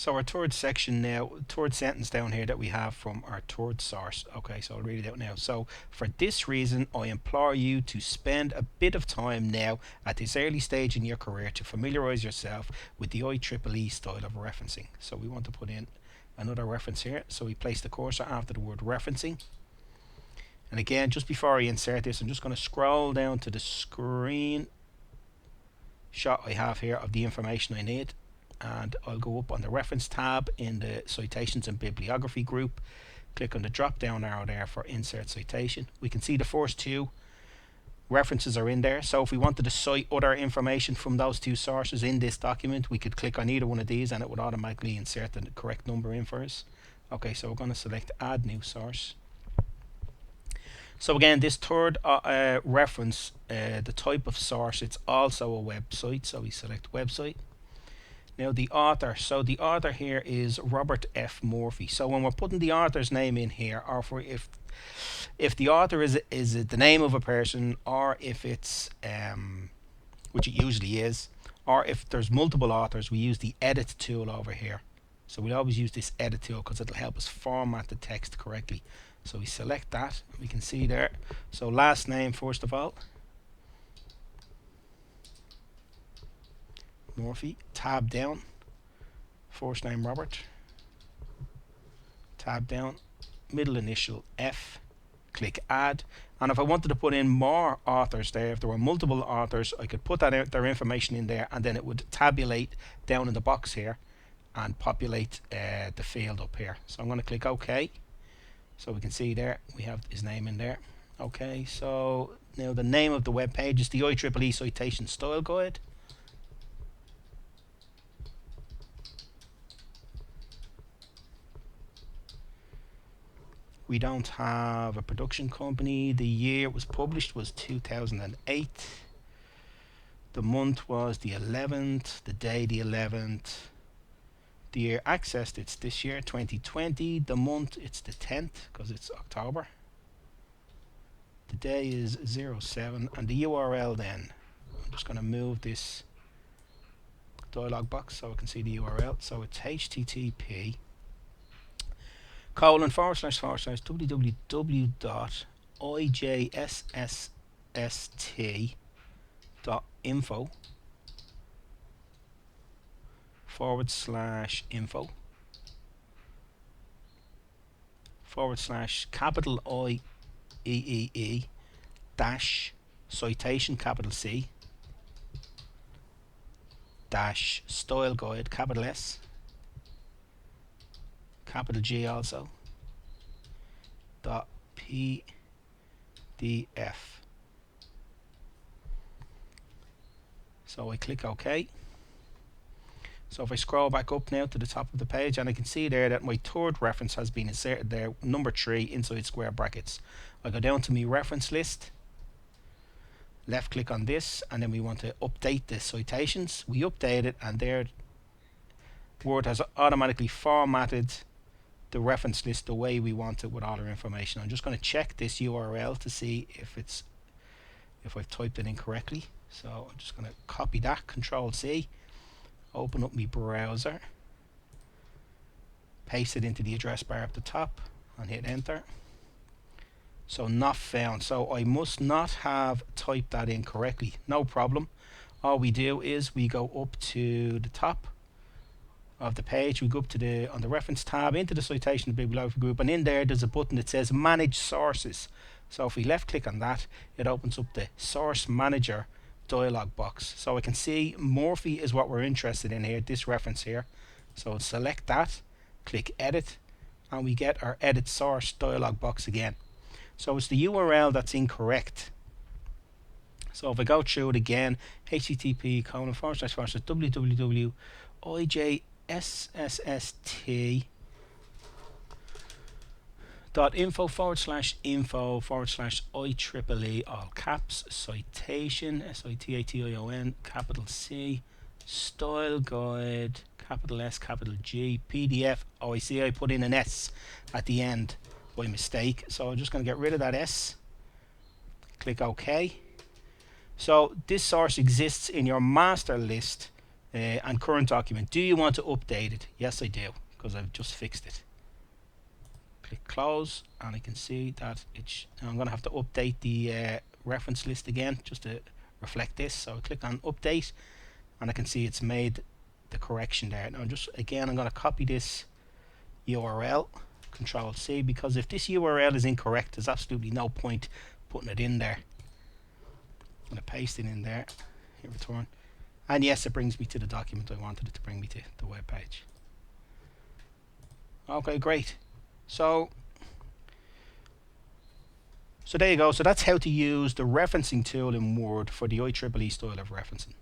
So our third section now, third sentence down here that we have from our third source. Okay, so I'll read it out now. So for this reason, I implore you to spend a bit of time now at this early stage in your career to familiarize yourself with the IEEE style of referencing. So we want to put in another reference here. So we place the cursor after the word referencing. And again, just before I insert this, I'm just going to scroll down to the screen shot I have here of the information I need. And I'll go up on the reference tab in the citations and bibliography group, click on the drop down arrow there for insert citation. We can see the first two references are in there, so if we wanted to cite other information from those two sources in this document, we could click on either one of these and it would automatically insert the correct number in for us. Okay, so we're going to select add new source. So again, this third reference, the type of source, it's also a website, so we select website. Now the author, so the author here is Robert F. Murphy. So when we're putting the author's name in here, or for if the author is the name of a person, or if it's which it usually is, or if there's multiple authors, we use the edit tool over here. So we always use this edit tool because it'll help us format the text correctly. So we select that, we can see there. So last name first of all, Murphy, tab down, first name Robert, tab down, middle initial F, click add. And if I wanted to put in more authors there, if there were multiple authors, I could put that out, their information in there, and then it would tabulate down in the box here and populate the field up here. So I'm going to click OK. So we can see there we have his name in there. Okay, so now the name of the web page is the IEEE Citation Style Guide. We don't have a production company. The year it was published was 2008. The month was the 11th. The day the 11th. The year accessed, it's this year, 2020. The month, it's the 10th because it's October. The day is 07. And the URL then, I'm just going to move this dialog box so I can see the URL. So it's http www.ijsst.info /info / capital IEEE dash citation capital C dash style guide capital S capital G also .pdf. So I click OK. So if I scroll back up now to the top of the page, and I can see there that my third reference has been inserted there, number 3 inside square brackets. I go down to my reference list, left click on this, and then we want to update the citations. We update it, and there Word has automatically formatted the reference list the way we want it with all our information. I'm just going to check this URL to see if I've typed it in correctly. So I'm just going to copy that, Control C, open up my browser, paste it into the address bar at the top, and hit enter. So not found. So I must not have typed that in correctly. No problem. All we do is we go up to the top of the page, we go up to on the reference tab into the citation bibliography group, and in there's a button that says manage sources. So if we left click on that, it opens up the source manager dialog box. So I can see Murphy is what we're interested in here, this reference here. So select that, click edit, and we get our edit source dialog box again. So it's the URL that's incorrect. So if I go through it again, http www.ijsst.info /info /IEEE all caps citation citation capital C style guide capital S capital G PDF. Oh, I see I put in an S at the end by mistake, so I'm just going to get rid of that S, click OK. So this source exists in your master list and current document. Do you want to update it? Yes, I do, because I've just fixed it. Click close, and I can see that I'm going to have to update the reference list again just to reflect this. So I click on update, and I can see it's made the correction there. Now just again, I'm going to copy this URL, Control C, because if this URL is incorrect, there's absolutely no point putting it in there. I'm going to paste it in there, hit return, and yes, it brings me to the document I wanted it to bring me to, the web page. Okay, great. So there you go. So that's how to use the referencing tool in Word for the IEEE style of referencing.